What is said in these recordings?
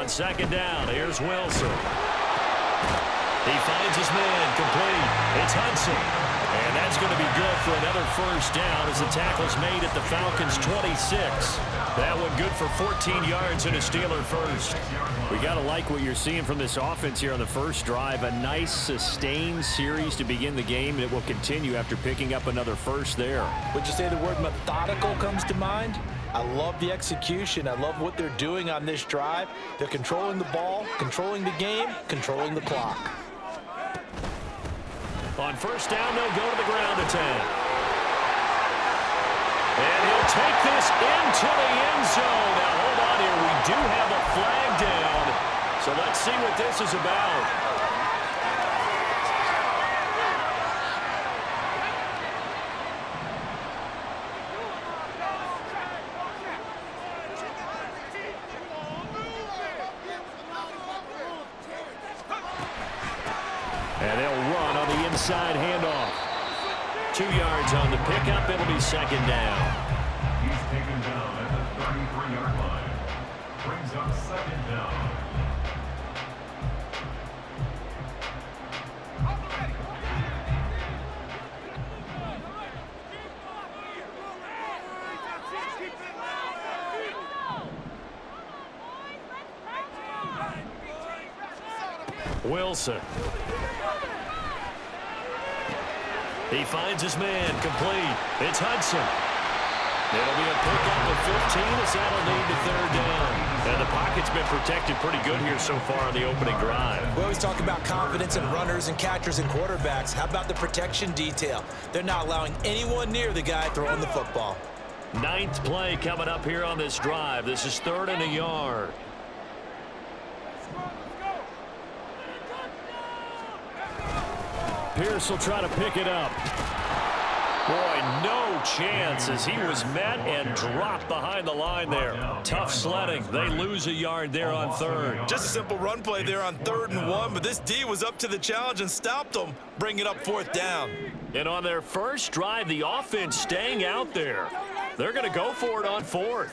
On second down, here's Wilson. He finds his man, complete. It's Hudson. And that's going to be good for another first down as the tackle's made at the Falcons' 26. That one good for 14 yards and a Steeler first. We got to like what you're seeing from this offense here on the first drive. A nice, sustained series to begin the game, and it will continue after picking up another first there. Would you say the word methodical comes to mind? I love the execution. I love what they're doing on this drive. They're controlling the ball, controlling the game, controlling the clock. On first down, they'll go to the ground attack. And he'll take this into the end zone. Now, hold on here. We do have a flag down. So let's see what this is about. And they'll run on the inside handoff. 2 yards on the pickup. It'll be second down. He's taken down at the 33-yard line. Brings up second down. Wilson. He finds his man, complete. It's Hudson. It'll be a pickup of 15 as that'll lead to third down. And the pocket's been protected pretty good here so far on the opening drive. We always talk about confidence in runners and catchers and quarterbacks. How about the protection detail? They're not allowing anyone near the guy throwing the football. 9th play coming up here on this drive. This is 3rd and a yard. Pierce will try to pick it up. Boy, no chance as he was met and dropped behind the line there. Tough sledding. They lose a yard there on 3rd. Just a simple run play there on 3rd and 1, but this D was up to the challenge and stopped them, bringing up 4th down. And on their first drive, the offense staying out there. They're going to go for it on 4th.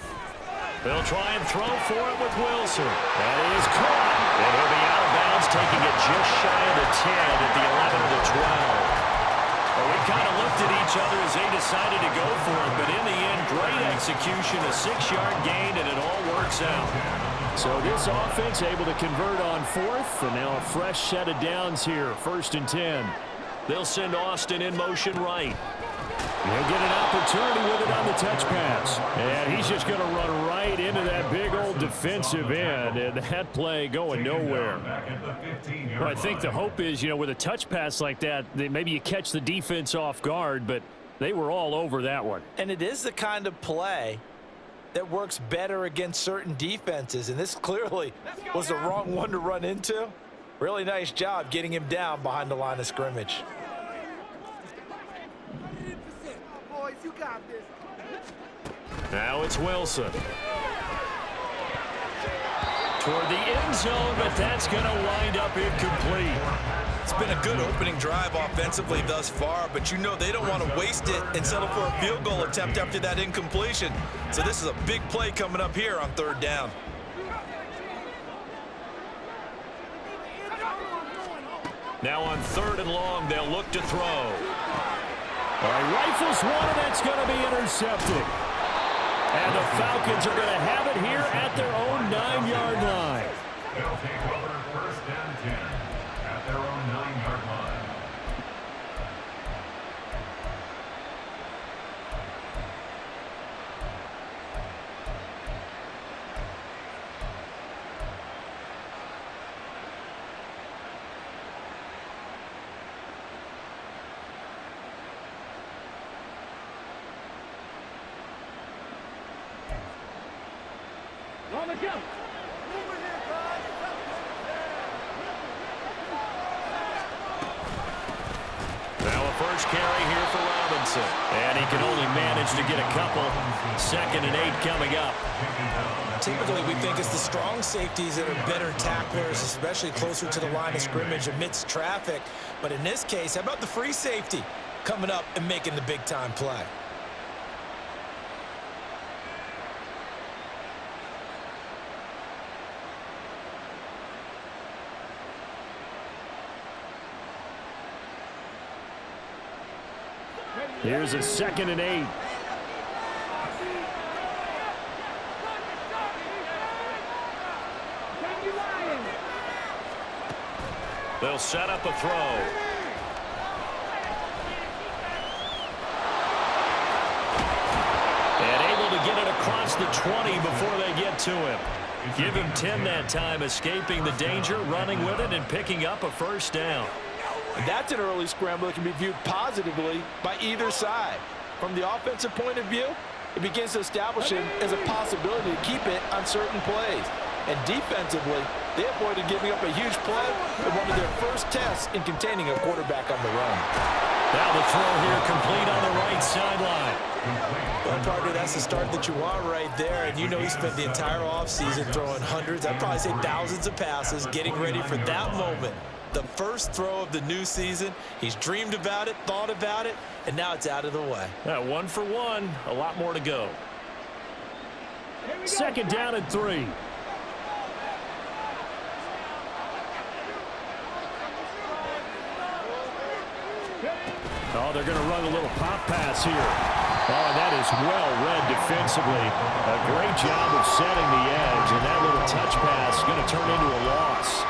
They'll try and throw for it with Wilson. That is caught. And he'll be out of bounds, taking it just shy of the 10 at the 11 of the 12. Well, we kind of looked at each other as they decided to go for it, but in the end, great execution, a 6-yard gain, and it all works out. So this offense able to convert on 4th, and now a fresh set of downs here, 1st and 10. They'll send Austin in motion right. He'll get an opportunity with it on the touch pass. And he's just going to run right into that big old defensive end. And that play going nowhere. Well, I think the hope is, you know, with a touch pass like that, maybe you catch the defense off guard, but they were all over that one. And it is the kind of play that works better against certain defenses. And this clearly was the wrong one to run into. Really nice job getting him down behind the line of scrimmage. You got this. Now it's Wilson. Toward the end zone, but that's going to wind up incomplete. It's been a good opening drive offensively thus far, but you know they don't want to waste it and settle for a field goal attempt after that incompletion. So this is a big play coming up here on 3rd down. Now on 3rd and long, they'll look to throw. All right, rifles one, and that's going to be intercepted. And the Falcons are going to have it here at their own 9-yard line. They'll take over 1st and 10 at their own 9-yard line. Now a first carry here for Robinson. And he can only manage to get a couple. 2nd and 8 coming up. Typically, we think it's the strong safeties that are better tacklers, especially closer to the line of scrimmage amidst traffic. But in this case, how about the free safety coming up and making the big-time play? Here's a 2nd and 8. They'll set up a throw. And able to get it across the 20 before they get to him. Give him 10 that time, escaping the danger, running with it, and picking up a 1st down. That's an early scramble that can be viewed positively by either side. From the offensive point of view, it begins to establish him as a possibility to keep it on certain plays. And defensively, they avoided giving up a huge play in one of their first tests in containing a quarterback on the run. Now the throw here complete on the right sideline. Well, partner, that's the start that you want right there. And you know he spent the entire offseason throwing hundreds, I'd probably say thousands of passes, getting ready for that moment. The first throw of the new season. He's dreamed about it, thought about it, and now it's out of the way. 1 for 1, a lot more to go. 2nd down and 3. Oh, they're going to run a little pop pass here. Oh, that is well read defensively. A great job of setting the edge, and that little touch pass is going to turn into a loss.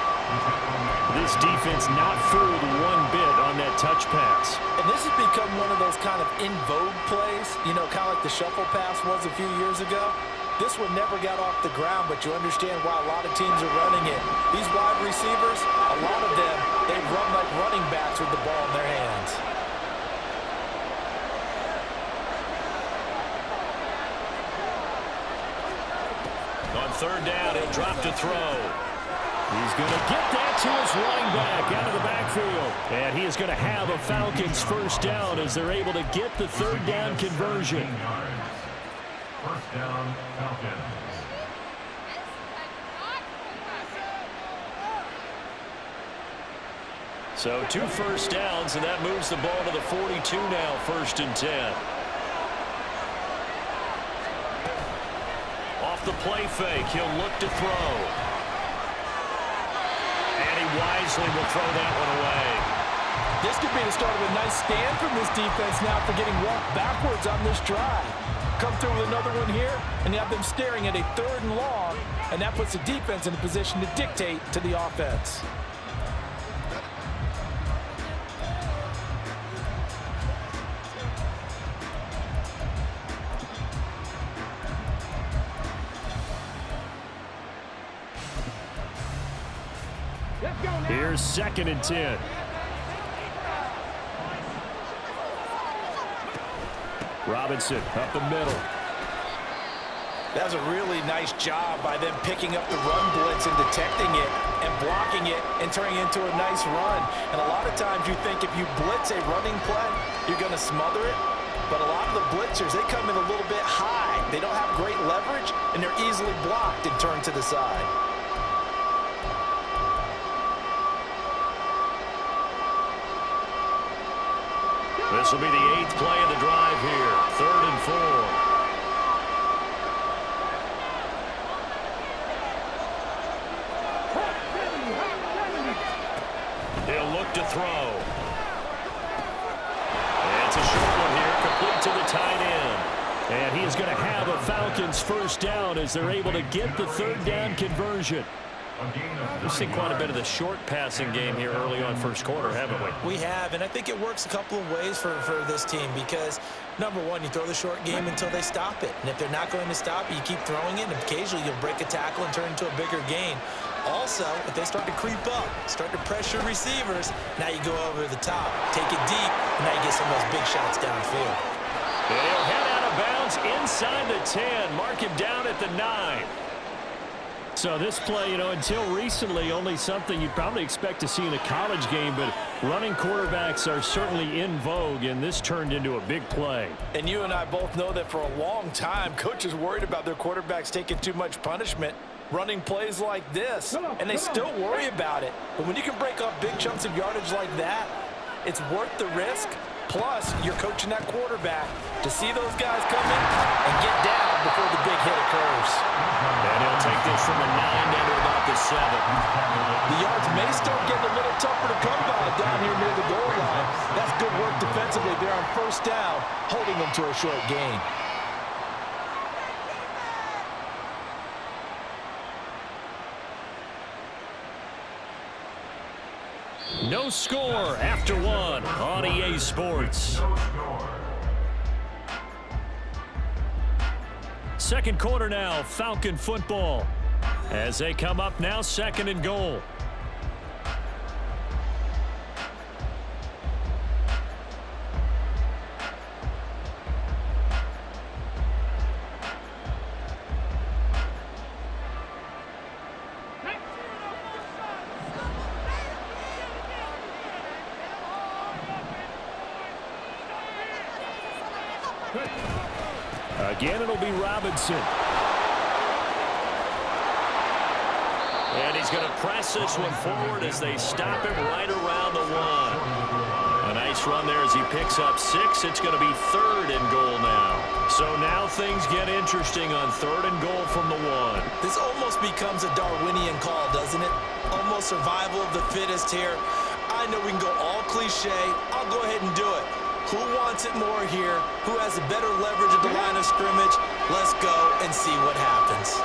This defense not fooled one bit on that touch pass. And this has become one of those kind of in vogue plays, you know, kind of like the shuffle pass was a few years ago. This one never got off the ground, but you understand why a lot of teams are running it. These wide receivers, a lot of them, they run like running backs with the ball in their hands. On 3rd down, he'll drop to throw. He's going to get that to his running back out of the backfield. And he is going to have a Falcons 1st down as they're able to get the 3rd down conversion. 1st down, Falcons. So 2 1st downs, and that moves the ball to the 42 now, 1st and 10. Off the play fake, he'll look to throw. And he wisely will throw that one away. This could be the start of a nice stand from this defense now for getting walked backwards on this drive. Come through with another one here, and you have them staring at a 3rd and long, and that puts the defense in a position to dictate to the offense. Here's 2nd and 10. Robinson up the middle. That was a really nice job by them picking up the run blitz and detecting it and blocking it and turning it into a nice run. And a lot of times you think if you blitz a running play, you're going to smother it. But a lot of the blitzers, they come in a little bit high. They don't have great leverage, and they're easily blocked and turned to the side. This will be the 8th play of the drive here. 3rd and 4. He'll look to throw. It's a short one here, complete to the tight end. And he is going to have a Falcons 1st down as they're able to get the 3rd down conversion. We've seen quite a bit of the short passing game here early on 1st quarter, haven't we? We have, and I think it works a couple of ways for this team because, number one, you throw the short game until they stop it. And if they're not going to stop it, you keep throwing it, and occasionally you'll break a tackle and turn into a bigger gain. Also, if they start to creep up, start to pressure receivers, now you go over the top, take it deep, and now you get some of those big shots downfield. He'll head out of bounds inside the 10, mark him down at the 9. So this play, you know, until recently, only something you'd probably expect to see in a college game, but running quarterbacks are certainly in vogue, and this turned into a big play. And you and I both know that for a long time, coaches worried about their quarterbacks taking too much punishment, running plays like this, and they still worry about it. But when you can break up big chunks of yardage like that, it's worth the risk. Plus, you're coaching that quarterback to see those guys come in and get down before the big hit occurs. And he'll take this from the 9 down to about the 7. The yards may start getting a little tougher to come by down here near the goal line. That's good work defensively there on 1st down holding them to a short gain. No score after one on EA Sports. Second quarter now, Falcon football. As they come up now, 2nd and goal. Again, it'll be Robinson. And he's going to press this one forward as they stop him right around the 1. A nice run there as he picks up 6. It's going to be 3rd and goal now. So now things get interesting on 3rd and goal from the 1. This almost becomes a Darwinian call, doesn't it? Almost survival of the fittest here. I know we can go all cliche. I'll go ahead and do it. Who wants it more here? Who has a better leverage at the line of scrimmage? Let's go and see what happens.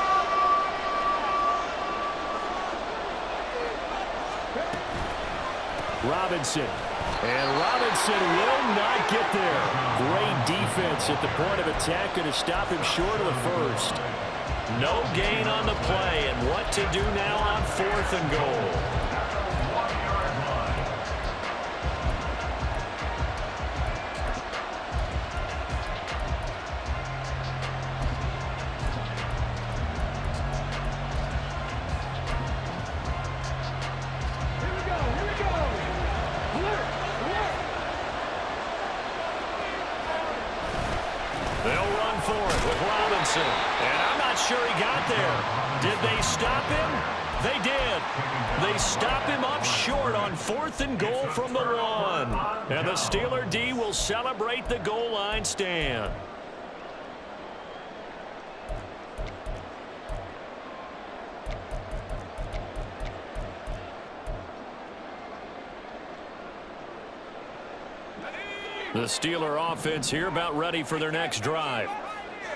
Robinson. And Robinson will not get there. Great defense at the point of attack, going to stop him short of the 1st. No gain on the play, and what to do now on 4th and goal. They'll run for it with Robinson. And I'm not sure he got there. Did they stop him? They did. They stop him up short on 4th and goal from the 1. And the Steeler D will celebrate the goal line stand. The Steeler offense here about ready for their next drive.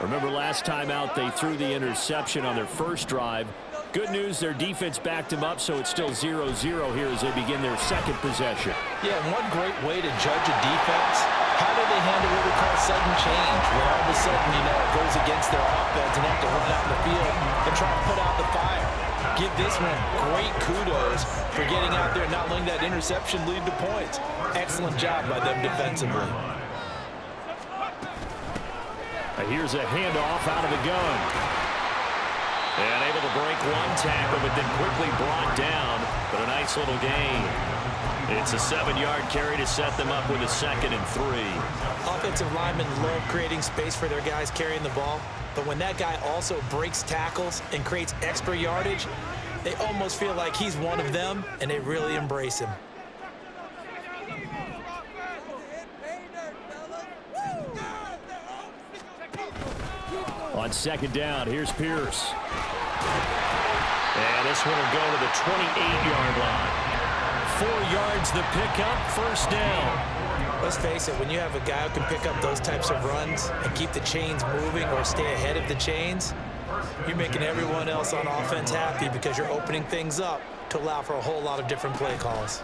Remember last time out they threw the interception on their first drive. Good news, their defense backed them up, so it's still 0-0 here as they begin their 2nd possession. Yeah, and one great way to judge a defense, how do they handle what we call sudden change? When all of a sudden, it goes against their offense and they have to run out in the field and try to put out the fire. Give this one great kudos for getting out there and not letting that interception lead to points. Excellent job by them defensively. Here's a handoff out of the gun. And able to break one tackle, but then quickly brought down. But a nice little gain. It's a 7-yard carry to set them up with a 2nd and 3. Offensive linemen love creating space for their guys carrying the ball. But when that guy also breaks tackles and creates extra yardage, they almost feel like he's one of them, and they really embrace him. On 2nd down, here's Pierce. And this one will go to the 28-yard line. 4 yards the pickup, 1st down. Let's face it, when you have a guy who can pick up those types of runs and keep the chains moving or stay ahead of the chains, you're making everyone else on offense happy because you're opening things up to allow for a whole lot of different play calls.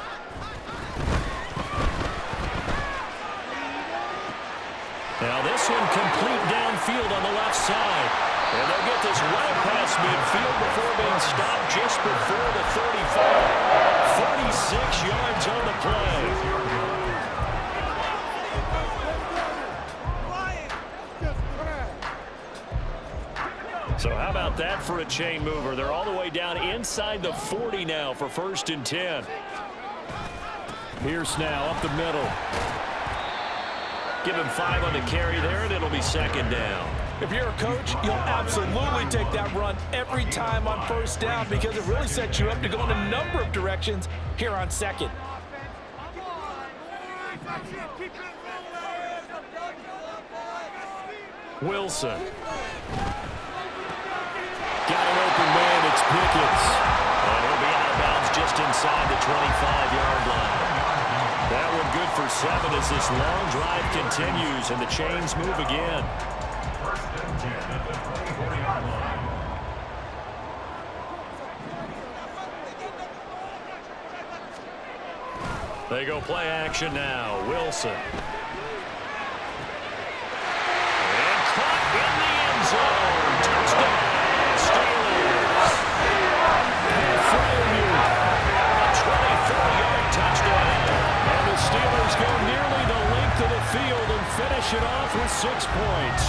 Now this one complete downfield on the left side. And they'll get this right past midfield before being stopped just before the 35. 46 yards on the play. So how about that for a chain mover? They're all the way down inside the 40 now for 1st and 10. Pierce now up the middle. Give him 5 on the carry there, and it'll be 2nd down. If you're a coach, you'll absolutely take that run every time on 1st down because it really sets you up to go in a number of directions here on 2nd. Wilson. Got an open man, it's Pickens. And he'll be out of bounds just inside the 25-yard line. That one good for 7 as this long drive continues and the chains move again. First and 10 at the 20-40-yard line. They go play action now. Wilson. And caught in the end zone. Touchdown, Steelers. And Freiermuth. A 24-yard touchdown. And the Steelers go nearly the length of the field and finish it off with 6 points.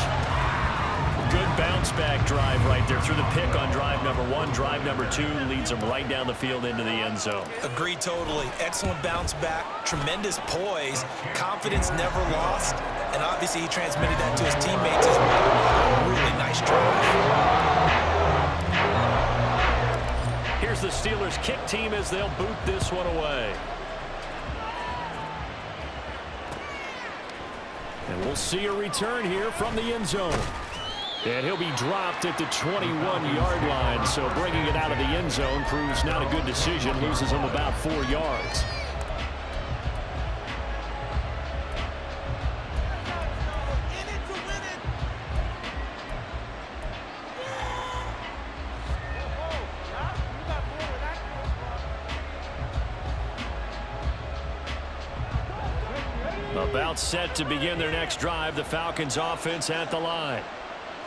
Good bounce-back drive right there through the pick on drive number 1. Drive number 2 leads them right down the field into the end zone. Agree totally. Excellent bounce back, tremendous poise, confidence never lost, and obviously he transmitted that to his teammates as well. Really nice drive. Here's the Steelers kick team as they'll boot this one away. And we'll see a return here from the end zone. And he'll be dropped at the 21-yard line, so bringing it out of the end zone proves not a good decision, loses him about 4 yards. About set to begin their next drive, the Falcons offense at the line.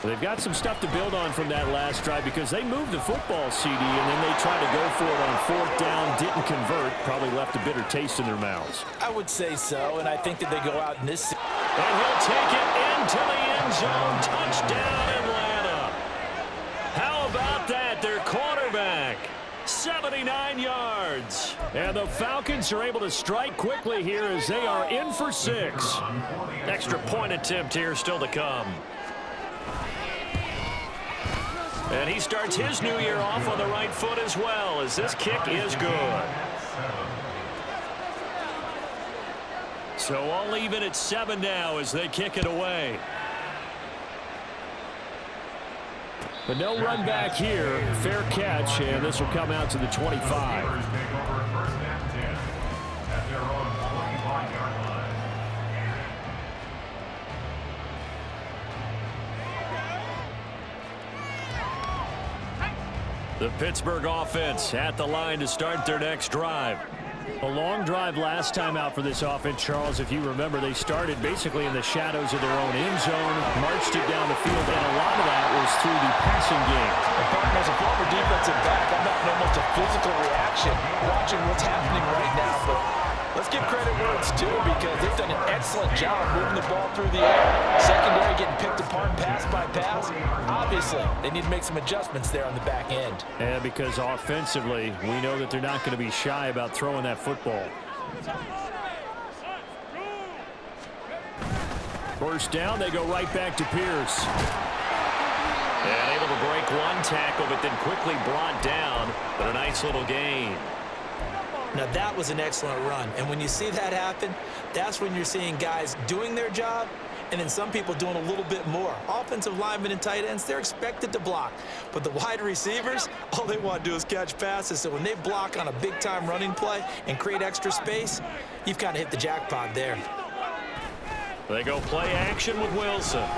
They've got some stuff to build on from that last drive because they moved the football, CD, and then they tried to go for it on 4th down, didn't convert, probably left a bitter taste in their mouths. I would say so, and I think that they go out in this. And he'll take it into the end zone. Touchdown, Atlanta. How about that? Their quarterback. 79 yards. And the Falcons are able to strike quickly here as they are in for 6. Extra point attempt here still to come. And he starts his new year off on the right foot as well, as this kick is good. So all even at 7 now as they kick it away. But no run back here. Fair catch, and this will come out to the 25. The Pittsburgh offense at the line to start their next drive. A long drive last time out for this offense, Charles. If you remember, they started basically in the shadows of their own end zone, marched it down the field, and a lot of that was through the passing game. And as a former defensive back, I'm having almost a physical reaction watching what's happening right now. But let's give credit where it's due because they've done an excellent job moving the ball through the air. Secondary getting picked apart pass by pass. Obviously, they need to make some adjustments there on the back end. And because offensively, we know that they're not going to be shy about throwing that football. First down, they go right back to Pierce. And able to break one tackle, but then quickly brought down. But a nice little gain. Now that was an excellent run, and when you see that happen, that's when you're seeing guys doing their job and then some people doing a little bit more. Offensive linemen and tight ends, they're expected to block, but the wide receivers, all they want to do is catch passes. So when they block on a big-time running play and create extra space, you've kind of hit the jackpot there. They go play action with Wilson.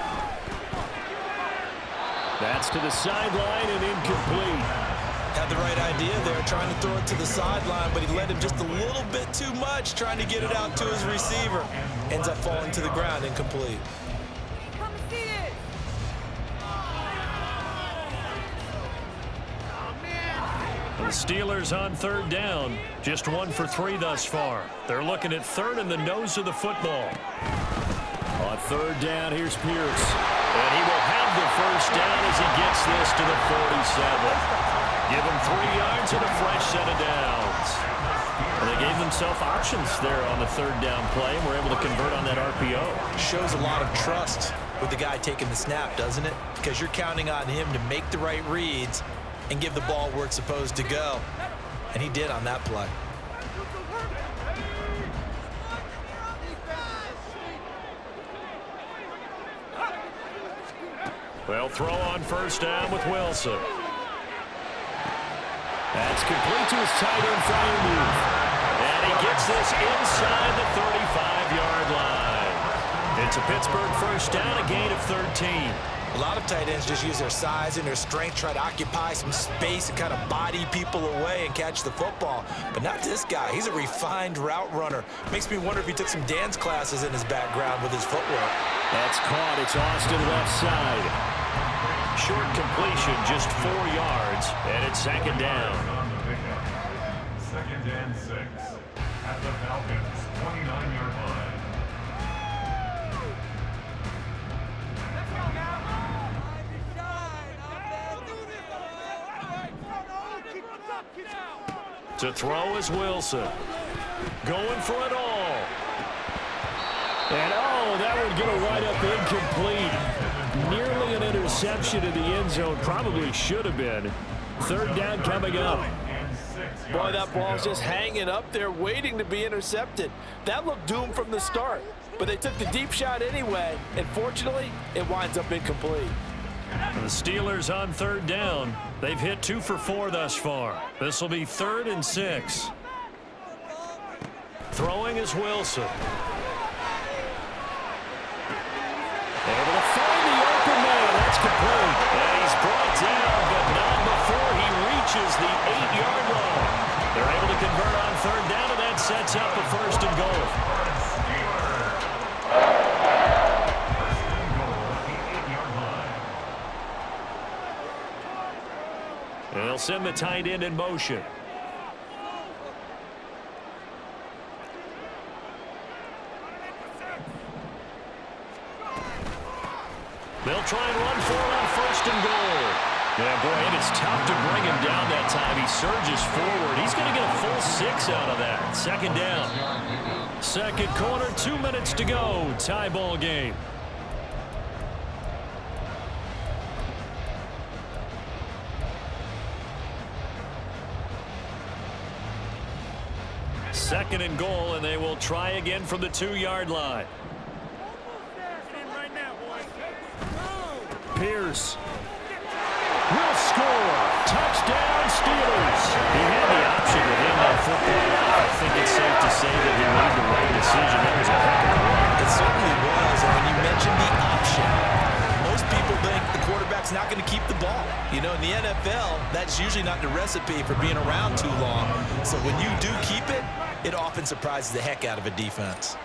That's to the sideline and incomplete. Had the right idea there, trying to throw it to the sideline, but he led him just a little bit too much, trying to get it out to his receiver. Ends up falling to the ground, incomplete. Come and see it. The Steelers on 3rd down, just 1 for 3 thus far. They're looking at 3rd in the nose of the football. On 3rd down, here's Pierce. And he will have the first down as he gets this to the 47. Give him 3 yards and a fresh set of downs. And they gave themselves options there on the 3rd down play, and were able to convert on that RPO. Shows a lot of trust with the guy taking the snap, doesn't it? Because you're counting on him to make the right reads and give the ball where it's supposed to go. And he did on that play. Well, throw on 1st down with Wilson. That's complete to his tight end, Freiermuth. And he gets this inside the 35-yard line. It's a Pittsburgh first down, a gain of 13. A lot of tight ends just use their size and their strength, try to occupy some space and kind of body people away and catch the football. But not this guy. He's a refined route runner. Makes me wonder if he took some dance classes in his background with his footwork. That's caught. It's Austin left side. Short completion, just 4 yards, and it's second down. On the pickup. 2nd and 6 at the Falcons' 29-yard line. To throw is Wilson. Going for it all. And, that would get a wide-up incomplete. Nearly an interception in the end zone. Probably should have been. 3rd down coming up. Boy, that ball's just hanging up there waiting to be intercepted. That looked doomed from the start. But they took the deep shot anyway, and fortunately, it winds up incomplete. The Steelers on 3rd down. They've hit 2 for 4 thus far. This will be 3rd and 6. Throwing is Wilson. Able to find the open man. That's complete. And he's brought down, but not before he reaches the 8-yard line. They're able to convert on 3rd down, and that sets up a 1st and goal. And they'll send the tight end in motion. They'll try and run for it on 1st and goal. Yeah, boy, and it's tough to bring him down that time. He surges forward. He's going to get a full 6 out of that. 2nd down. 2nd quarter, 2 minutes to go. Tie ball game. Second and goal, and they will try again from the 2-yard line. Pierce will score. Touchdown, Steelers. He had the option to hand that football off. I think it's safe to say that he made the right decision. That was a heck of a run. It certainly was, and when you mentioned the option, most people think the quarterback's not going to keep the ball. You know, in the NFL, that's usually not the recipe for being around too long. So when you do keep it, it often surprises the heck out of a defense.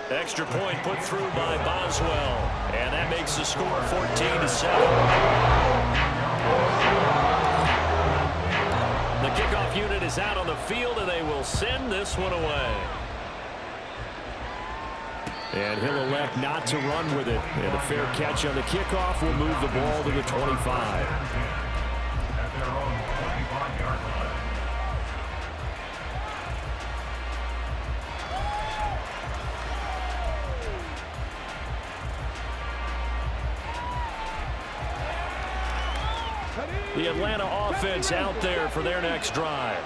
Extra point put through by Boswell, and that makes the score 14-7. The kickoff unit is out on the field, and they will send this one away. And he'll elect not to run with it. And a fair catch on the kickoff will move the ball to the 25. At their own 25-yard line. The Atlanta offense out there for their next drive.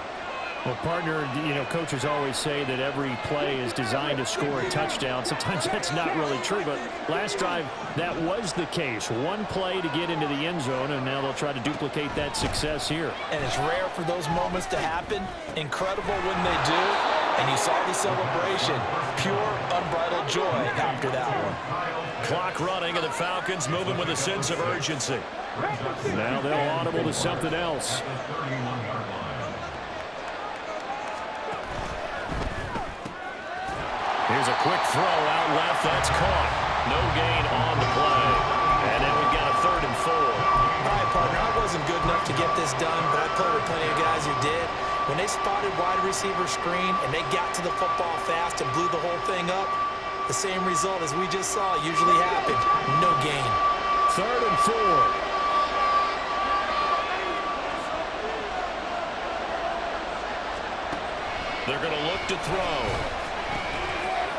Well, partner, you know, coaches always say that every play is designed to score a touchdown. Sometimes that's not really true, but last drive, that was the case. One play to get into the end zone, and now they'll try to duplicate that success here. And it's rare for those moments to happen. Incredible when they do. And you saw the celebration. Pure, unbridled joy after that one. Clock running, and the Falcons moving with a sense of urgency. Now they'll audible to something else. Here's a quick throw out left. That's caught. No gain on the play. And then we've got a 3rd and 4. All right, partner, I wasn't good enough to get this done, but I played with plenty of guys who did. When they spotted wide receiver screen and they got to the football fast and blew the whole thing up, the same result as we just saw usually happened. No gain. 3rd and 4. They're going to look to throw.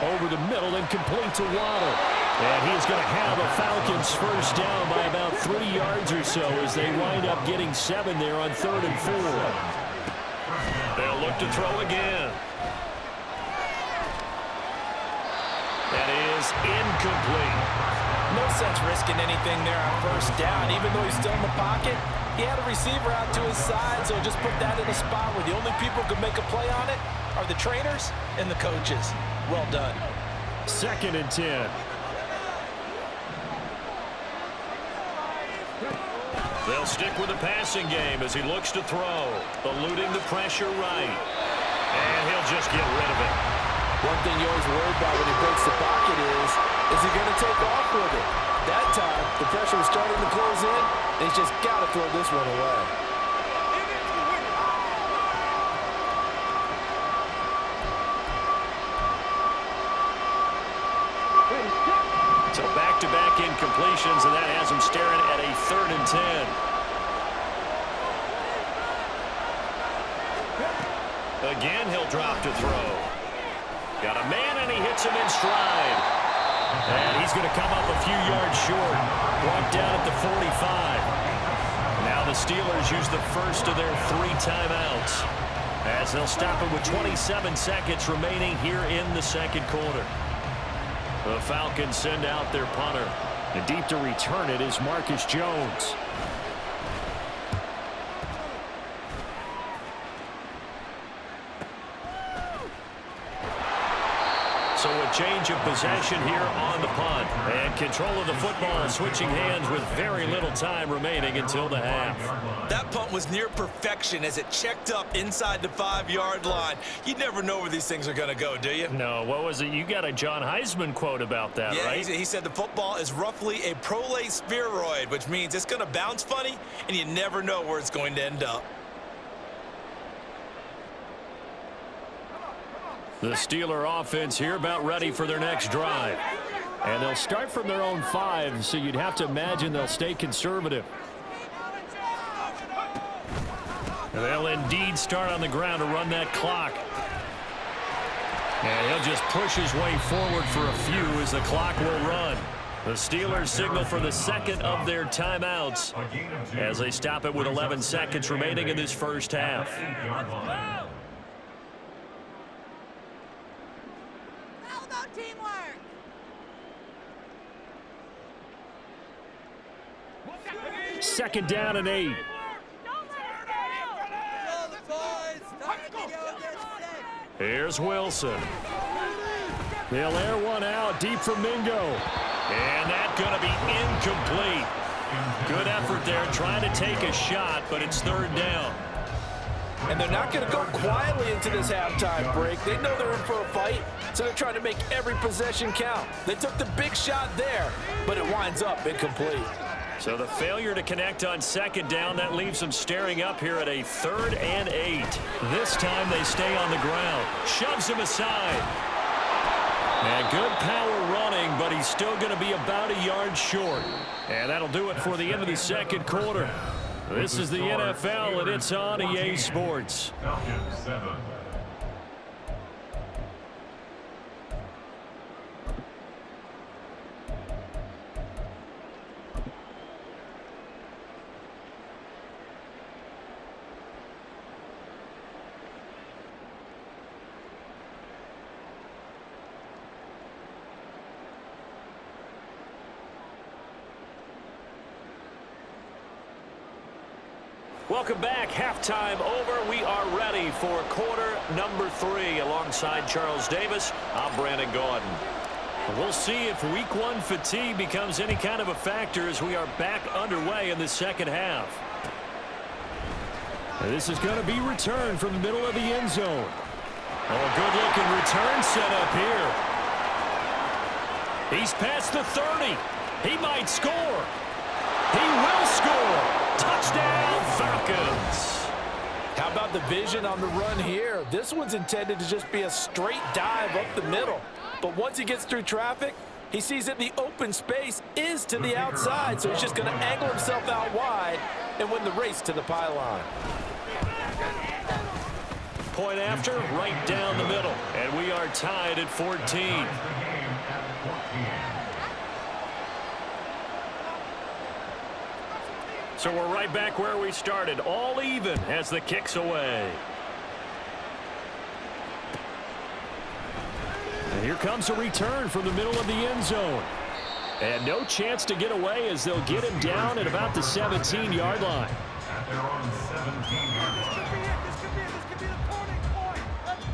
Over the middle and complete to Waddle. And he's going to have a Falcons first down by about 3 yards or so as they wind up getting 7 there on 3rd and 4. They'll look to throw again. That is incomplete. No sense risking anything there on first down. Even though he's still in the pocket, He had a receiver out to his side, so just put that in a spot where the only people who can make a play on it are the trainers and the coaches. Well done. 2nd and 10. They'll stick with the passing game as he looks to throw, eluding the pressure right. And he'll just get rid of it. One thing you always worry about when he breaks the pocket is he going to take off with it? That time, the pressure was starting to close in, and he's just got to throw this one away. So back-to-back incompletions, and that has him staring at a 3rd and 10. Again, he'll drop to throw. Got a man, and he hits him in stride. And he's going to come up a few yards short. Brought down at the 45. Now the Steelers use the first of their 3 timeouts, as they'll stop it with 27 seconds remaining here in the 2nd quarter. The Falcons send out their punter. And deep to return it is Marcus Jones. So a change of possession here on the punt. And control of the football switching hands with very little time remaining until the half. That punt was near perfection as it checked up inside the 5-yard line. You never know where these things are going to go, do you? No, what was it? You got a John Heisman quote about that, yeah, right? He said the football is roughly a prolate spheroid, which means it's going to bounce funny, and you never know where it's going to end up. The Steeler offense here about ready for their next drive. And they'll start from their own 5, so you'd have to imagine they'll stay conservative. They'll indeed start on the ground to run that clock. And he'll just push his way forward for a few as the clock will run. The Steelers signal for the 2nd of their timeouts as they stop it with 11 seconds remaining in this first half. How about teamwork? 2nd down and 8. Here's Wilson. They'll air one out deep from Mingo. And that's going to be incomplete. Good effort there trying to take a shot, but it's 3rd down. And they're not going to go quietly into this halftime break. They know they're in for a fight, so they're trying to make every possession count. They took the big shot there, but it winds up incomplete. So the failure to connect on 2nd down, that leaves them staring up here at a 3rd and 8. This time they stay on the ground. Shoves him aside. And good power running, but he's still going to be about a yard short. And that'll do it for the end of the 2nd quarter. This is the NFL, and it's on EA Sports. Falcons 7. Welcome back. Halftime over. We are ready for quarter number 3. Alongside Charles Davis, I'm Brandon Gordon. We'll see if week 1 fatigue becomes any kind of a factor as we are back underway in the 2nd half. This is going to be returned from the middle of the end zone. Oh, a good-looking return set up here. He's past the 30. He might score. He will score. Touchdown, Falcons. How about the vision on the run here? This one's intended to just be a straight dive up the middle. But once he gets through traffic, he sees that the open space is to the outside, so he's just going to angle himself out wide and win the race to the pylon. Point after, right down the middle. And we are tied at 14. So we're right back where we started, all even as the kick's away. And here comes a return from the middle of the end zone. And no chance to get away as they'll get him down at about the 17-yard line. at their own 17-yard line. This could be the turning point. Let's go.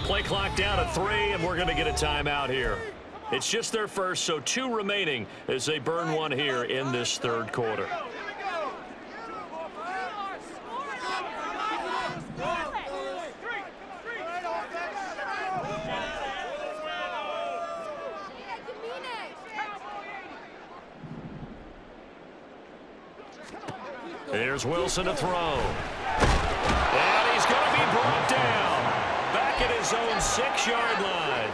Play clock down to 3, and we're going to get a timeout here. It's just their first, so 2 remaining as they burn one here in this third quarter. Here's Wilson to throw. And he's going to be brought down. Back at his own 6-yard line.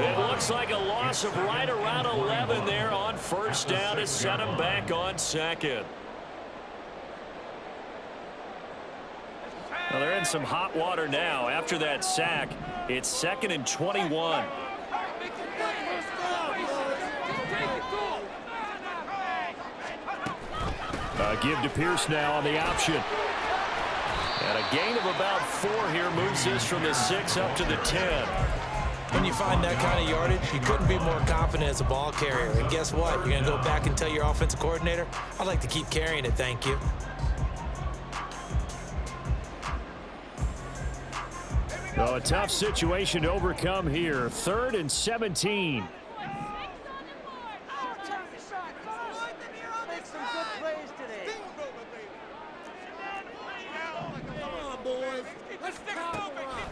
It looks like a loss of right around 11 there on first down to set him back on second. Well, they're in some hot water now. After that sack, it's 2nd and 21. Give to Pierce now on the option. And a gain of about 4 here moves this from the 6 up to the 10. When you find that kind of yardage, you couldn't be more confident as a ball carrier. And guess what? You're going to go back and tell your offensive coordinator, I'd like to keep carrying it, thank you. Oh, a tough situation to overcome here. 3rd and 17.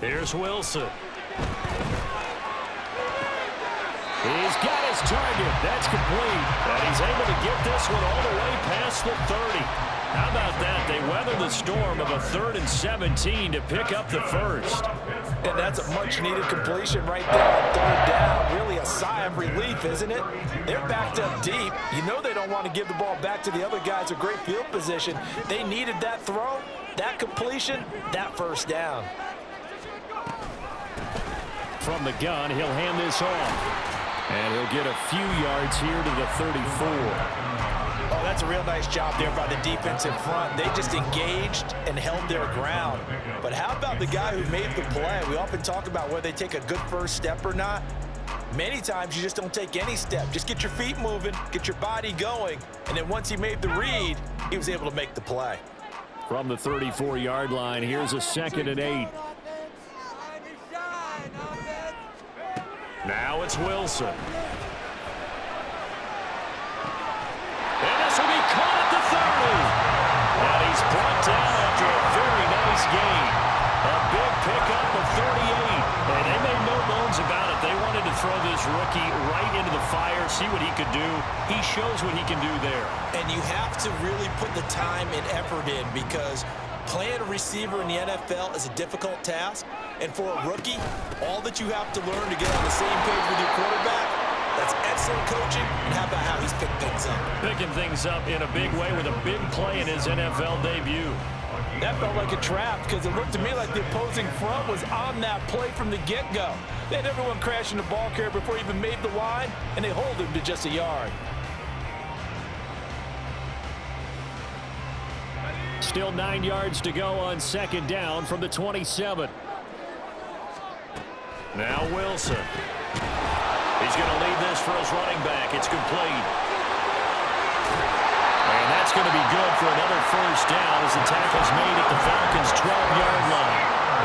Here's Wilson. He's got his target. That's complete. And he's able to get this one all the way past the 30. How about that? They weathered the storm of a 3rd and 17 to pick up the first. And that's a much-needed completion right there on 3rd down. Really a sigh of relief, isn't it? They're backed up deep. You know they don't want to give the ball back to the other guys a great field position. They needed that throw, that completion, that first down. From the gun, he'll hand this off. And he'll get a few yards here to the 34. Oh, that's a real nice job there by the defense in front. They just engaged and held their ground. But how about the guy who made the play? We often talk about whether they take a good first step or not. Many times you just don't take any step. Just get your feet moving, get your body going, and then once he made the read, he was able to make the play. From the 34-yard line, here's a 2nd and 8. Now it's Wilson. And this will be caught at the 30. And he's brought down after a very nice gain. A big pickup of 38. And they made no bones about it. They wanted to throw this rookie right into the fire, see what he could do. He shows what he can do there. And you have to really put the time and effort in because playing a receiver in the NFL is a difficult task. And for a rookie, all that you have to learn to get on the same page with your quarterback, that's excellent coaching. And how about how he always pick things up. Picking things up in a big way with a big play in his NFL debut. That felt like a trap because it looked to me like the opposing front was on that play from the get-go. They had everyone crashing the ball carrier before he even made the line, and they hold him to just a yard. Still 9 yards to go on second down from the 27. Now Wilson. He's going to lead this for his running back. It's complete. And that's going to be good for another first down as the tackle's made at the Falcons' 12-yard line.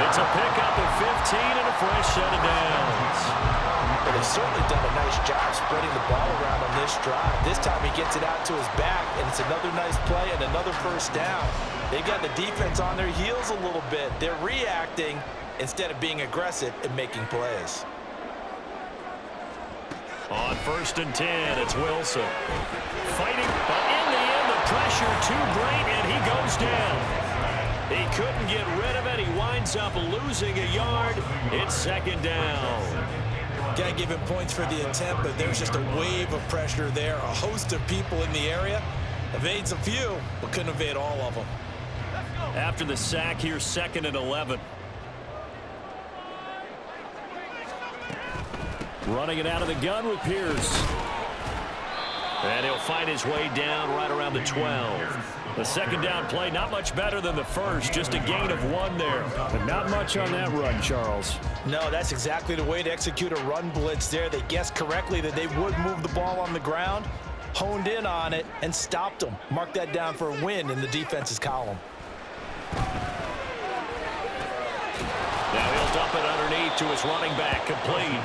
It's a pickup of 15 and a fresh set of downs. Well, they've certainly done a nice job spreading the ball around on this drive. This time he gets it out to his back, and it's another nice play and another first down. They've got the defense on their heels a little bit. They're reacting instead of being aggressive and making plays. On 1st and 10, it's Wilson. Fighting, but in the end, the pressure too great, and he goes down. He couldn't get rid of it. He winds up losing a yard. It's second down. Got to give him points for the attempt, but there's just a wave of pressure there. A host of people in the area. Evades a few, but couldn't evade all of them. After the sack, here's 2nd and 11. Running it out of the gun with Pierce. And he'll find his way down right around the 12. The second down play, not much better than the first. Just a gain of 1 there. But not much on that run, Charles. No, that's exactly the way to execute a run blitz there. They guessed correctly that they would move the ball on the ground, honed in on it, and stopped them. Mark that down for a win in the defense's column. Now he'll dump it underneath to his running back, complete.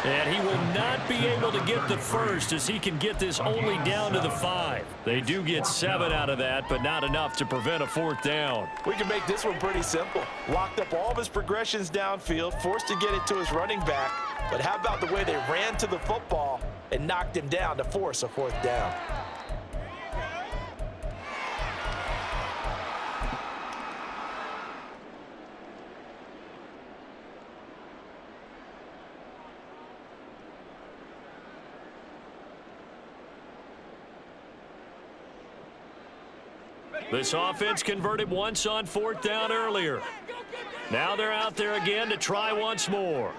And he will not be able to get the first as he can get this only down to the 5. They do get 7 out of that, but not enough to prevent a 4th down. We can make this one pretty simple. Locked up all of his progressions downfield, forced to get it to his running back. But how about the way they ran to the football and knocked him down to force a 4th down? This offense converted once on 4th down earlier. Now they're out there again to try once more.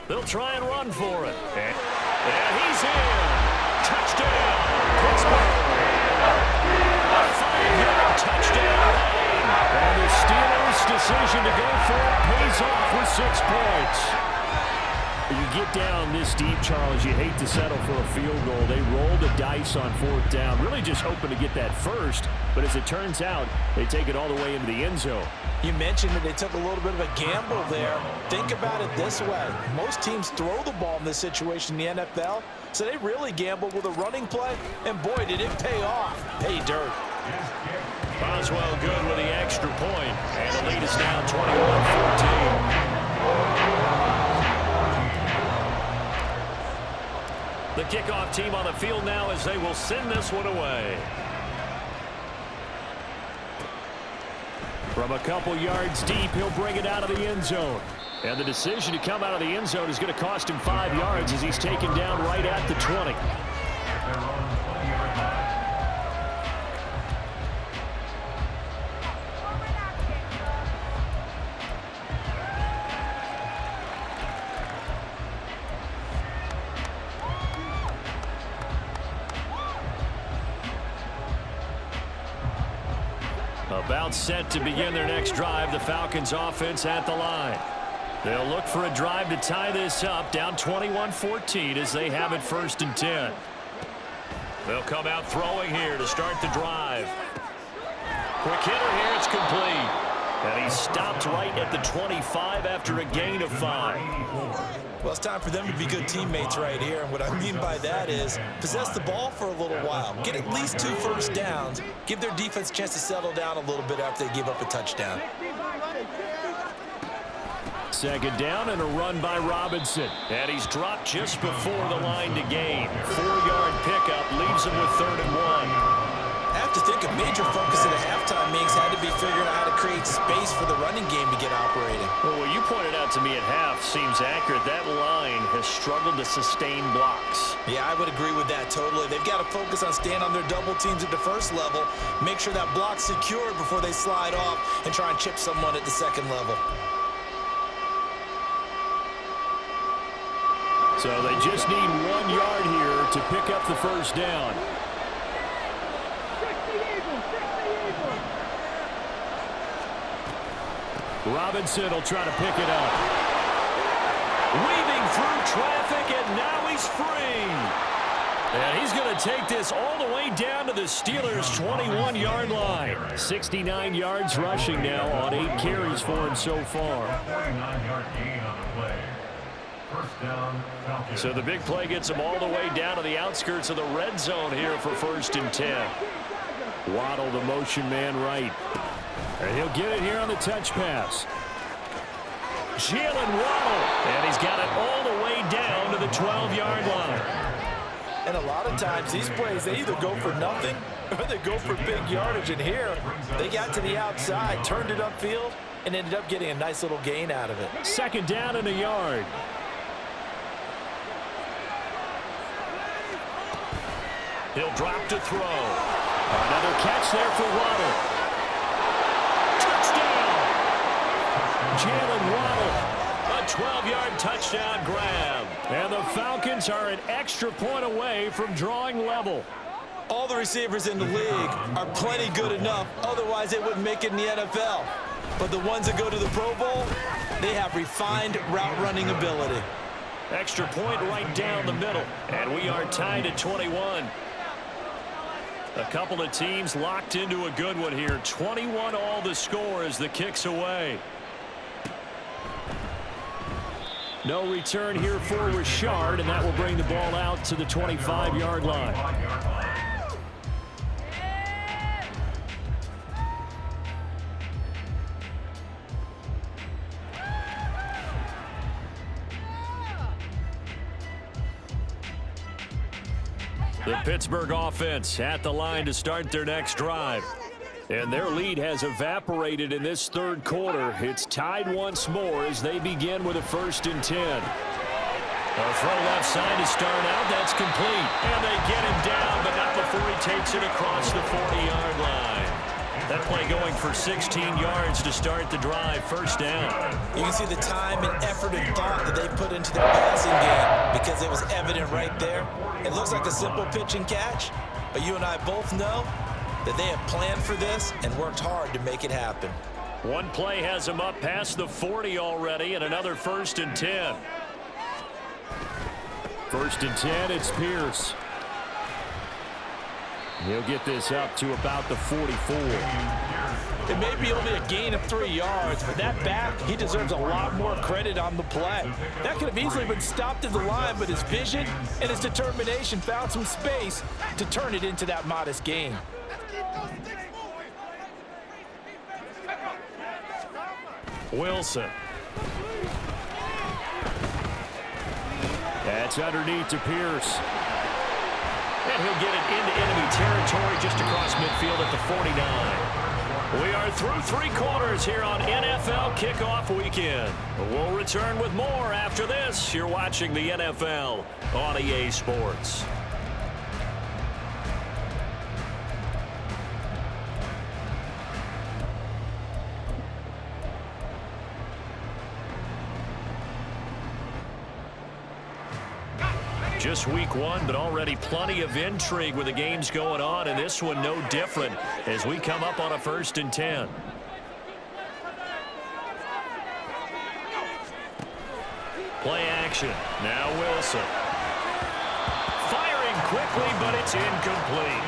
They'll try and run for it. And he's in. Touchdown, Pittsburgh. A 5-yard touchdown run. And the Steelers' decision to go for it pays off with 6 points. You get down this deep, Charles, you hate to settle for a field goal. They roll the dice on 4th down, really just hoping to get that first. But as it turns out, they take it all the way into the end zone. You mentioned that they took a little bit of a gamble there. Think about it this way. Most teams throw the ball in this situation in the NFL, so they really gambled with a running play, and boy, did it pay off. Pay dirt. Boswell good with the extra point, and the lead is now 21-14. The kickoff team on the field now as they will send this one away. From a couple yards deep, he'll bring it out of the end zone. And the decision to come out of the end zone is going to cost him 5 yards as he's taken down right at the 20. About set to begin their next drive, the Falcons offense at the line. They'll look for a drive to tie this up, down 21-14 as they have it 1st and 10. They'll come out throwing here to start the drive. Quick hitter here, it's complete. And he stopped right at the 25 after a gain of 5. Well, it's time for them to be good teammates right here. And what I mean by that is possess the ball for a little while. Get at least 2 first downs. Give their defense a chance to settle down a little bit after they give up a touchdown. Second down and a run by Robinson. And he's dropped just before the line to gain. 4-yard pickup leaves him with 3rd and 1. I have to think a major focus at the halftime meetings had to be figuring out how to create space for the running game to get operating. to me at half seems accurate. That line has struggled to sustain blocks. Yeah, I would agree with that totally. They've got to focus on staying on their double teams at the first level, make sure that block's secured before they slide off and try and chip someone at the second level. So they just need 1 yard here to pick up the first down. Robinson will try to pick it up. Weaving through traffic, and now he's free. And he's going to take this all the way down to the Steelers' 21-yard line. 69 yards rushing now on 8 carries for him so far. 49-yard gain on the play. First down, Falcons. So the big play gets him all the way down to the outskirts of the red zone here for 1st and 10. Waddle, the motion man right. And he'll get it here on the touch pass. Jalen Waddle, and he's got it all the way down to the 12-yard line. And a lot of times these plays, they either go for nothing or they go for big yardage. And here, they got to the outside, turned it upfield, and ended up getting a nice little gain out of it. 2nd down and a yard. He'll drop to throw. Another catch there for Waddle. Jalen Waddle, a 12-yard touchdown grab. And the Falcons are an extra point away from drawing level. All the receivers in the league are plenty good enough, otherwise they wouldn't make it in the NFL. But the ones that go to the Pro Bowl, they have refined route running ability. Extra point right down the middle, and we are tied at 21. A couple of teams locked into a good one here. 21 all the score as the kick's away. No return here for Richard, and that will bring the ball out to the 25-yard line. The Pittsburgh offense at the line to start their next drive. And their lead has evaporated in this 3rd quarter. It's tied once more as they begin with a 1st and 10. A throw left side to start out. That's complete. And they get him down, but not before he takes it across the 40-yard line. That play going for 16 yards to start the drive. 1st down. You can see the time and effort and thought that they put into their passing game because it was evident right there. It looks like a simple pitch and catch, but you and I both know that they have planned for this and worked hard to make it happen. One play has him up past the 40 already, and another 1st and 10. 1st and 10, it's Pierce. He'll get this up to about the 44. It may be only a gain of 3 yards, but that back, he deserves a lot more credit on the play. That could have easily been stopped at the line, but his vision and his determination found some space to turn it into that modest gain. Wilson. That's underneath to Pierce. And he'll get it into enemy territory just across midfield at the 49. We are through 3 quarters here on NFL Kickoff Weekend. We'll return with more after this. You're watching the NFL on EA Sports. Just week 1, but already plenty of intrigue with the games going on, and this one no different as we come up on a 1st and 10. Play action. Now Wilson. Firing quickly, but it's incomplete.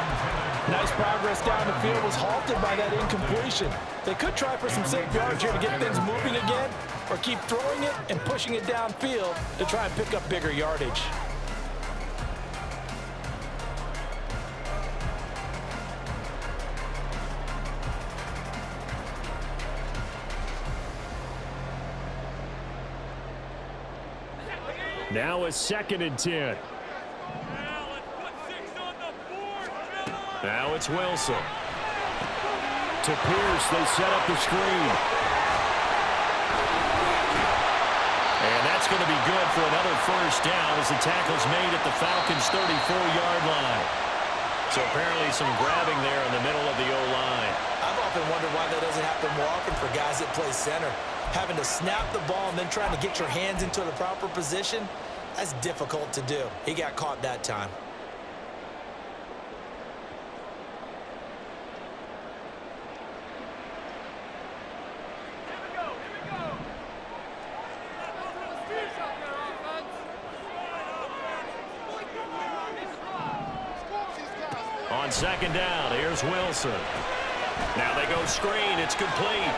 Nice progress down the field was halted by that incompletion. They could try for some safe yards here to get things moving again, or keep throwing it and pushing it downfield to try and pick up bigger yardage. Now a 2nd and 10. Now it's Wilson. To Pierce, they set up the screen. that's going to be good for another first down as the tackle's made at the Falcons' 34-yard line. So apparently some grabbing there in the middle of the O-line. I've often wondered why that doesn't happen more often for guys that play center. Having to snap the ball and then trying to get your hands into the proper position, that's difficult to do. He got caught that time. On second down, here's Wilson. Now they go screen. It's complete.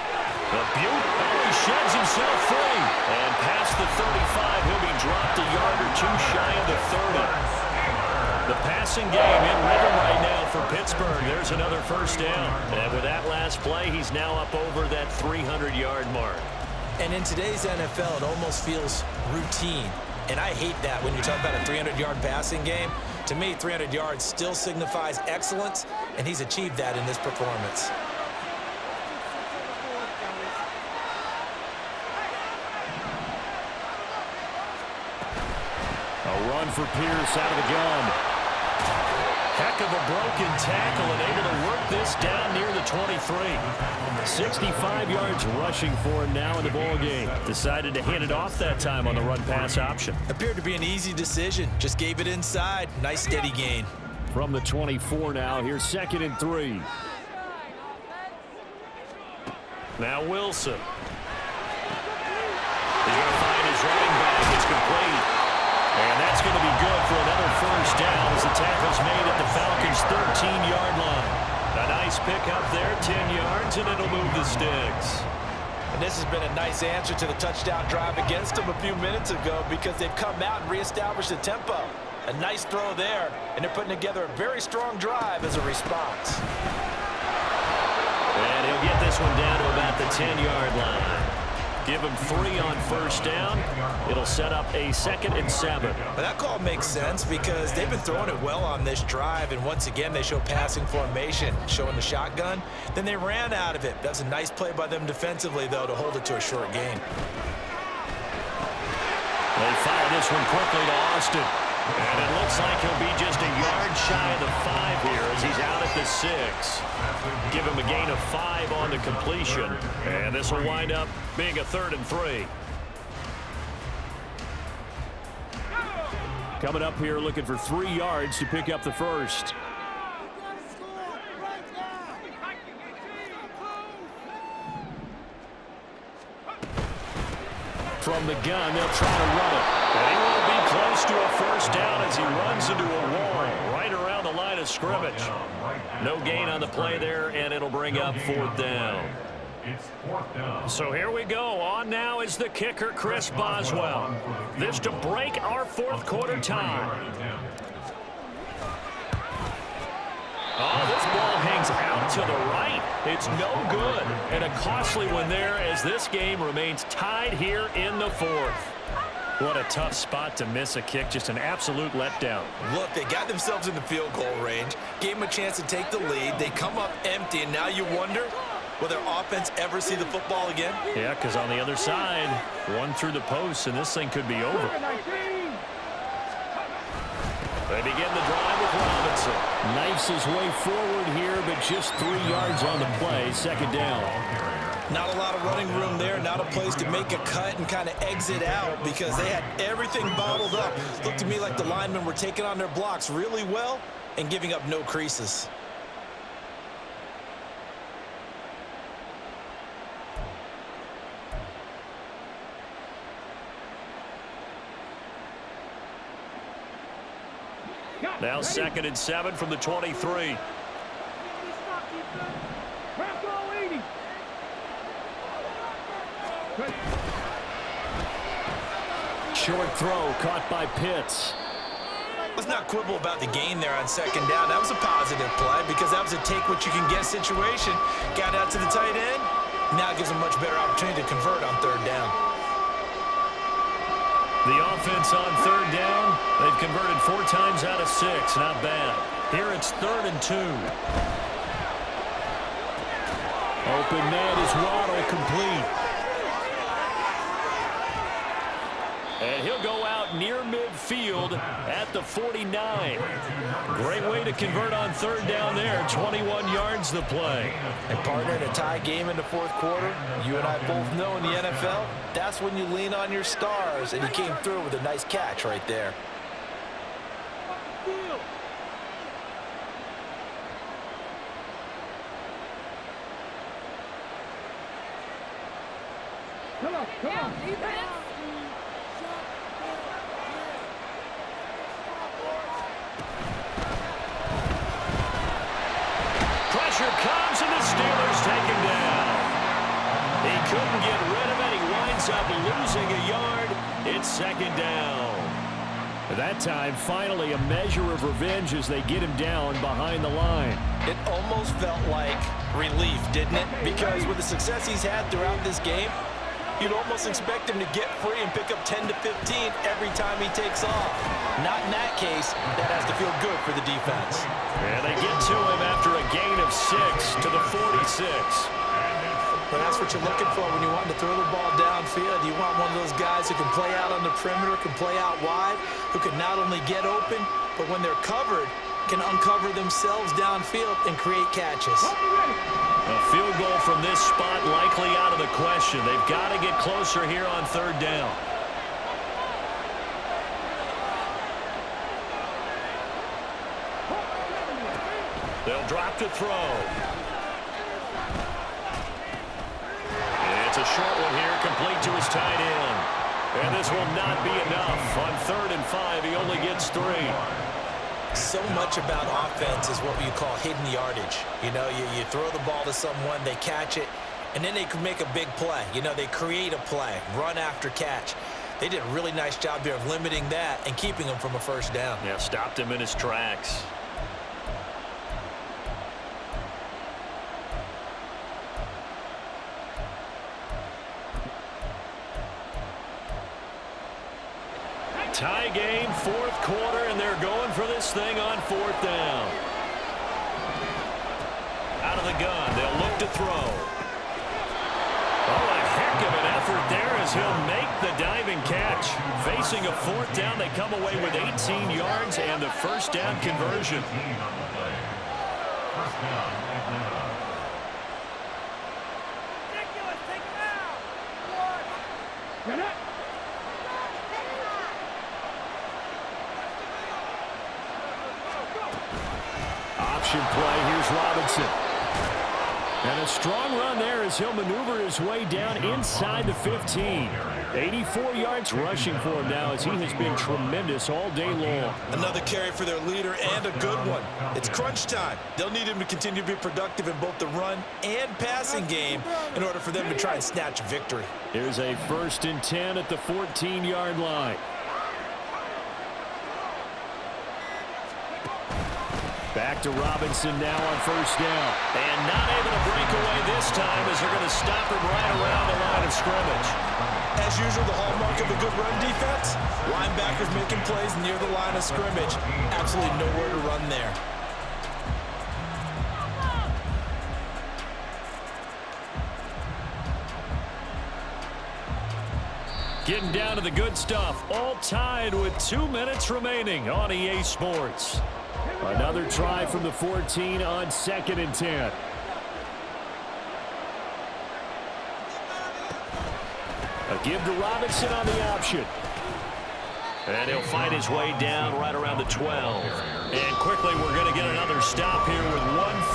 The Butte, he sheds himself free. And past the 35, he'll be dropped a yard or two shy of the 30. The passing game in rhythm right now for Pittsburgh. There's another first down. And with that last play, he's now up over that 300-yard mark. And in today's NFL, it almost feels routine. And I hate that when you talk about a 300-yard passing game. To me, 300 yards still signifies excellence, and he's achieved that in this performance. A run for Pierce out of the gun. Heck of a broken tackle and able to work this down near the 23. 65 yards rushing for him now in the ball game. Decided to hand it off that time on the run-pass option. Appeared to be an easy decision. Just gave it inside. Nice steady gain. From the 24 now, here's 2nd and 3. Now Wilson. He's going to find his running back. It's complete. And that's going to be good for another first down as the tackle's made at the Falcons' 13-yard line. A nice pick up there, 10 yards, and it'll move the sticks. And this has been a nice answer to the touchdown drive against them a few minutes ago because they've come out and reestablished the tempo. A nice throw there, and they're putting together a very strong drive as a response. And he'll get this one down to about the 10-yard line. Give him 3 on first down. It'll set up a 2nd and 7. But that call makes sense because they've been throwing it well on this drive, and once again they show passing formation, showing the shotgun. Then they ran out of it. That's a nice play by them defensively, though, to hold it to a short gain. They fire this one quickly to Austin. And it looks like he'll be just a yard shy of the 5 here as he's out at the 6. Give him a gain of 5 on the completion. And this will wind up being a 3rd and 3. Coming up here looking for 3 yards to pick up the first. From the gun, they'll try to run it. And he will be close to a first down as he runs into a wall right around the line of scrimmage. No gain on the play there, and it'll bring up 4th down. So here we go. On now is the kicker, Chris Boswell. This to break our 4th quarter tie. Oh, this ball hangs out to the right. It's no good. And a costly one there as this game remains tied here in the 4th. What a tough spot to miss a kick. Just an absolute letdown. Look, they got themselves in the field goal range, gave them a chance to take the lead. They come up empty, and now you wonder, will their offense ever see the football again? Yeah, because on the other side, one through the post, and this thing could be over. They begin the drive with Robinson. Knifes his way forward here, but just 3 yards on the play. 2nd down. Not a lot of running room there, not a place to make a cut and kind of exit out because they had everything bottled up. Looked to me like the linemen were taking on their blocks really well and giving up no creases. Now 2nd and 7 from the 23. Short throw caught by Pitts. Let's not quibble about the gain there on 2nd down. That was a positive play because that was a take-what-you-can-get situation. Got out to the tight end. Now it gives them a much better opportunity to convert on 3rd down. The offense on 3rd down, they've converted 4 times out of 6. Not bad. Here it's 3rd and 2. Open man is Waddle, complete. And he'll go out near midfield at the 49. Great way to convert on third down there. 21 yards the play. And partner, in a tie game in the fourth quarter, you and I both know in the NFL, that's when you lean on your stars. And he came through with a nice catch right there. Come on, come on. Pressure comes, and the Steelers take him down. He couldn't get rid of it. He winds up losing a yard. It's second down. At that time, finally a measure of revenge as they get him down behind the line. It almost felt like relief, didn't it? Because with the success he's had throughout this game, you'd almost expect him to get free and pick up 10 to 15 every time he takes off. Not in that case. That has to feel good for the defense. And they get to him after a gain of 6 to the 46. But that's what you're looking for when you want to throw the ball downfield. You want one of those guys who can play out on the perimeter, can play out wide, who can not only get open, but when they're covered, can uncover themselves downfield and create catches. A field goal from this spot likely out of the question. They've got to get closer here on third down. They'll drop to throw. It's a short one here, complete to his tight end. And this will not be enough. On 3rd and 5, he only gets 3. So much about offense is what you call hidden yardage. You know, you throw the ball to someone, they catch it, and then they can make a big play. You know, they create a play, run after catch. They did a really nice job there of limiting that and keeping him from a first down. Yeah, stopped him in his tracks. Tie game, fourth quarter, and they're going for this thing on 4th down. Out of the gun, they'll look to throw. Oh, a heck of an effort there as he'll make the diving catch. Facing a 4th down, they come away with 18 yards and the first down conversion. First down at now. Ridiculous. Take him out. One. Get it. Option play, here's Robinson. And a strong run there as he'll maneuver his way down inside the 15. 84 yards rushing for him now as he has been tremendous all day long. Another carry for their leader and a good one. It's crunch time. They'll need him to continue to be productive in both the run and passing game in order for them to try and snatch a victory. Here's a 1st and 10 at the 14-yard line. Back to Robinson now on 1st down. And not able to break away this time as they're going to stop him right around the line of scrimmage. As usual, the hallmark of a good run defense, linebackers making plays near the line of scrimmage. Absolutely nowhere to run there. Getting down to the good stuff. All tied with 2 minutes remaining on EA Sports. Another try from the 14 on 2nd and 10. A give to Robinson on the option. And he'll fight his way down right around the 12. And quickly we're going to get another stop here with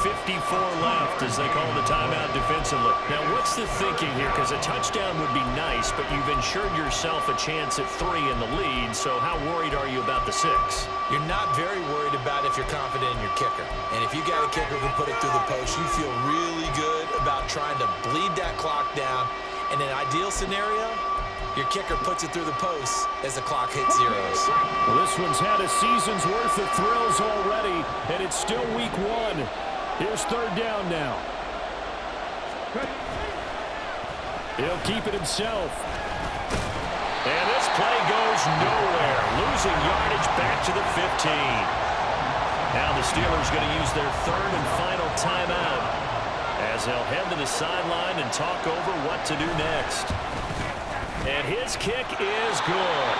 1:54 left as they call the timeout defensively. Now what's the thinking here? Because a touchdown would be nice, but you've ensured yourself a chance at 3 in the lead. So how worried are you about the 6? You're not very worried about if you're confident in your kicker. And if you got a kicker who can put it through the post, you feel really good about trying to bleed that clock down. In an ideal scenario, your kicker puts it through the post as the clock hits zeros. Well, this one's had a season's worth of thrills already, and it's still week 1. Here's 3rd down now. He'll keep it himself. And this play goes nowhere. Losing yardage back to the 15. Now the Steelers going to use their 3rd and final timeout as they'll head to the sideline and talk over what to do next. And And his kick is good.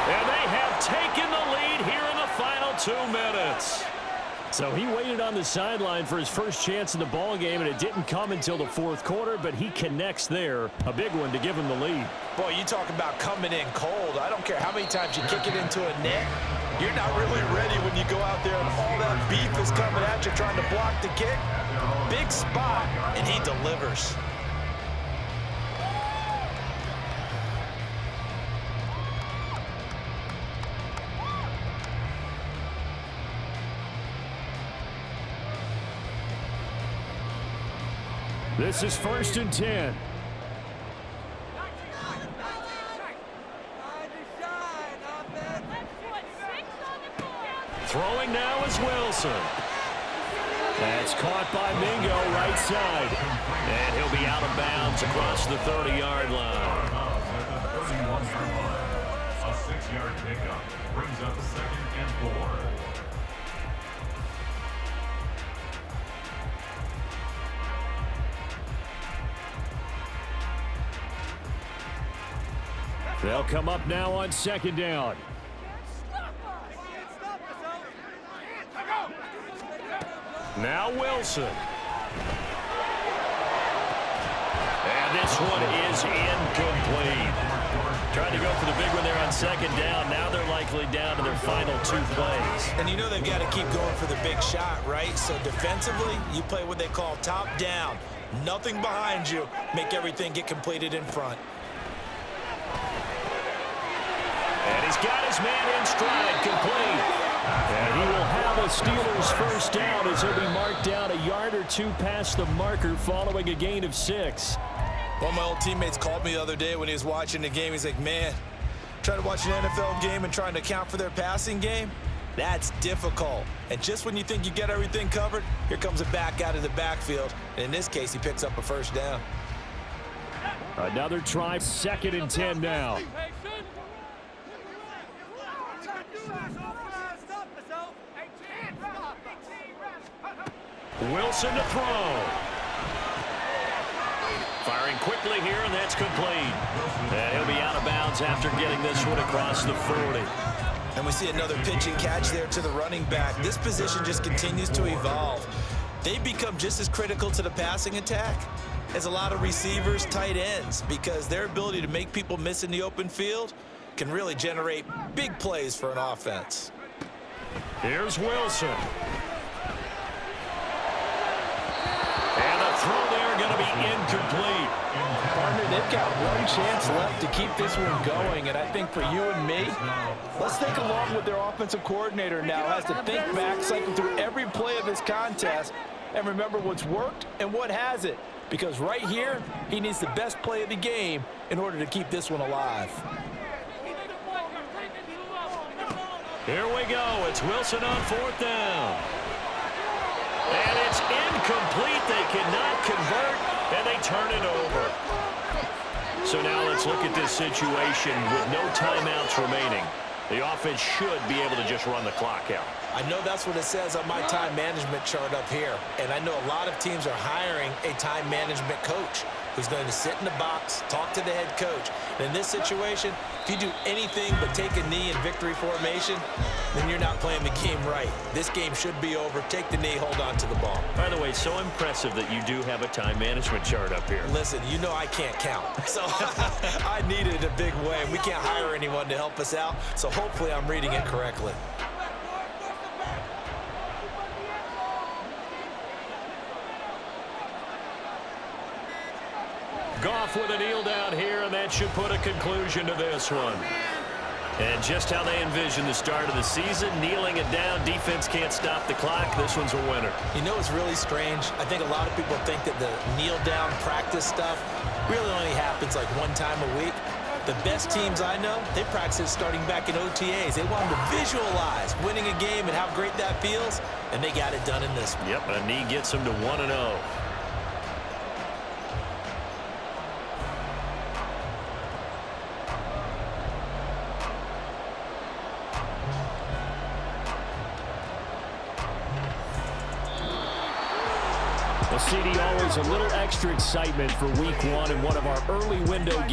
And they have taken the lead here in the final 2 minutes. So he waited on the sideline for his first chance in the ball game, and it didn't come until the fourth quarter, but he connects there. A big one to give him the lead. Boy, you talk about coming in cold. I don't care how many times you kick it into a net. You're not really ready when you go out there and all that beef is coming at you trying to block the kick. Big spot, and he delivers. This is 1st and 10. Throwing now is Wilson. That's caught by Mingo right side. And he'll be out of bounds across the 30-yard line. A 6-yard pickup brings up 2nd and 4. They'll come up now on 2nd down. Now Wilson. And this one is incomplete. Trying to go for the big one there on 2nd down. Now they're likely down to their final 2 plays. And you know they've got to keep going for the big shot, right? So defensively, you play what they call top down. Nothing behind you. Make everything get completed in front. And he's got his man in stride, complete. And he will have a Steelers first down as he'll be marked down a yard or 2 past the marker following a gain of 6. One of my old teammates called me the other day when he was watching the game. He's like, man, trying to watch an NFL game and trying to account for their passing game, that's difficult. And just when you think you get everything covered, here comes a back out of the backfield. And in this case, he picks up a first down. Another try, 2nd and 10 now. Wilson to throw. Firing quickly here, and that's complete. And he'll be out of bounds after getting this one across the 40. And we see another pitch and catch there to the running back. This position just continues to evolve. They become just as critical to the passing attack as a lot of receivers, tight ends, because their ability to make people miss in the open field can really generate big plays for an offense. Here's Wilson. And the throw there going to be incomplete. Partner, they've got one chance left to keep this one going, and I think for you and me, let's think along with their offensive coordinator now has to think back, cycle through every play of this contest, and remember what's worked and what hasn't, because right here, he needs the best play of the game in order to keep this one alive. Here we go. It's Wilson on 4th down. And it's incomplete. They cannot convert, and they turn it over. So now let's look at this situation with no timeouts remaining. The offense should be able to just run the clock out. I know that's what it says on my time management chart up here. And I know a lot of teams are hiring a time management coach who's going to sit in the box, talk to the head coach. And in this situation, if you do anything but take a knee in victory formation, then you're not playing the game right. This game should be over. Take the knee, hold on to the ball. By the way, so impressive that you do have a time management chart up here. Listen, you know I can't count. So I need it in a big way. We can't hire anyone to help us out. So hopefully I'm reading it correctly. Goff with a kneel down here, and that should put a conclusion to this one. And just how they envision the start of the season, kneeling it down, defense can't stop the clock. This one's a winner. You know what's really strange? I think a lot of people think that the kneel down practice stuff really only happens like one time a week. The best teams I know, they practice it starting back in OTAs. They want them to visualize winning a game and how great that feels, and they got it done in this one. Yep, a knee gets them to 1-0. Well, CD, always a little extra excitement for week 1 in one of our early window games.